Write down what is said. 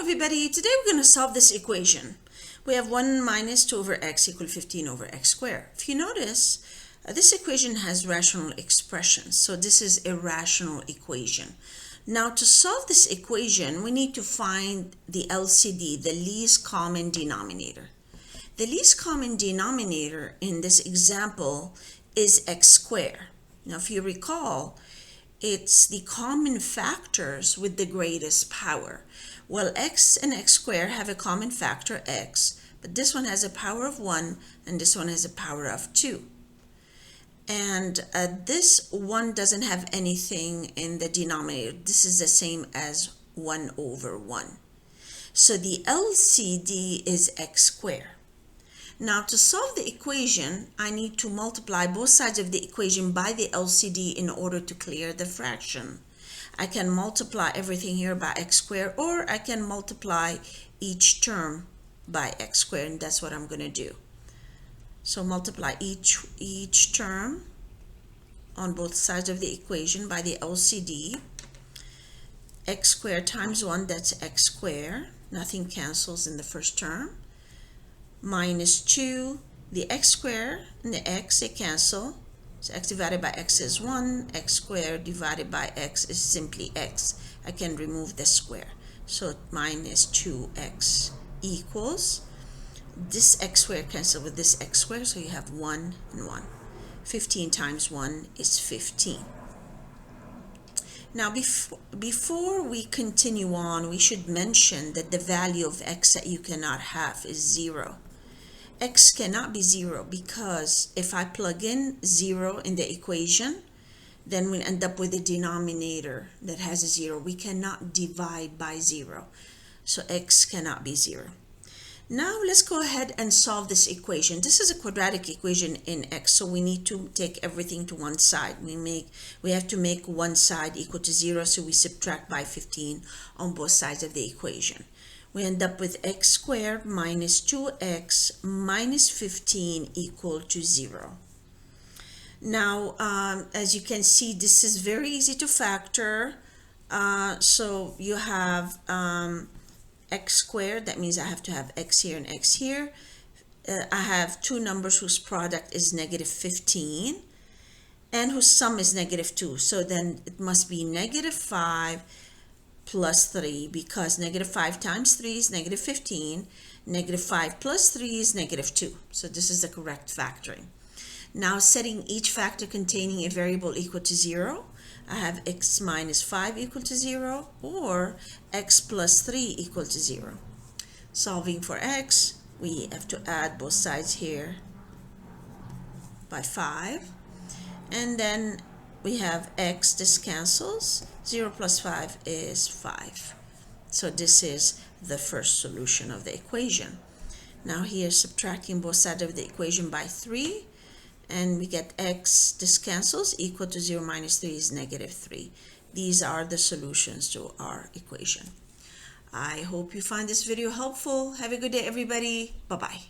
everybody, today we're going to solve this equation. We have 1 minus 2 over x equal 15 over x squared. If you notice, this equation has rational expressions, so this is a rational equation. Now to solve this equation, we need to find the LCD, the least common denominator. The least common denominator in this example is x squared. Now if you recall, it's the common factors with the greatest power. Well, x and x squared have a common factor x, but this one has a power of 1 and this one has a power of 2. And this one doesn't have anything in the denominator. This is the same as 1 over 1. So the LCD is x squared. Now to solve the equation, I need to multiply both sides of the equation by the LCD in order to clear the fraction. I can multiply everything here by x squared, or I can multiply each term by x squared, and that's what I'm going to do. So multiply each term on both sides of the equation by the LCD. X squared times 1, that's x squared. Nothing cancels in the first term. Minus 2, the x squared and the x, they cancel. So x divided by x is 1, x squared divided by x is simply x. I can remove the square. So minus 2x equals, this x squared cancel with this x squared, so you have 1 and 1. 15 times 1 is 15. Now before we continue on, we should mention that the value of x that you cannot have is 0. X cannot be 0 because if I plug in 0 in the equation, then we'll end up with a denominator that has a 0. We cannot divide by 0. So x cannot be 0. Now let's go ahead and solve this equation. This is a quadratic equation in x, so we need to take everything to one side. We have to make one side equal to 0, so we subtract by 15 on both sides of the equation. We end up with x squared minus 2x minus 15 equal to 0. Now, as you can see, this is very easy to factor. So you have x squared, that means I have to have x here and x here. I have two numbers whose product is negative 15 and whose sum is negative 2. So then it must be negative 5 plus 3, because negative 5 times 3 is negative 15. Negative 5 plus 3 is negative 2. So this is the correct factoring. Now setting each factor containing a variable equal to 0, I have x minus 5 equal to 0 or x plus 3 equal to 0. Solving for x, we have to add both sides here by 5. And then we have x, this cancels. 0 plus 5 is 5. So this is the first solution of the equation. Now here subtracting both sides of the equation by 3. And we get x, this cancels, equal to 0 minus 3 is negative 3. These are the solutions to our equation. I hope you find this video helpful. Have a good day, everybody. Bye-bye.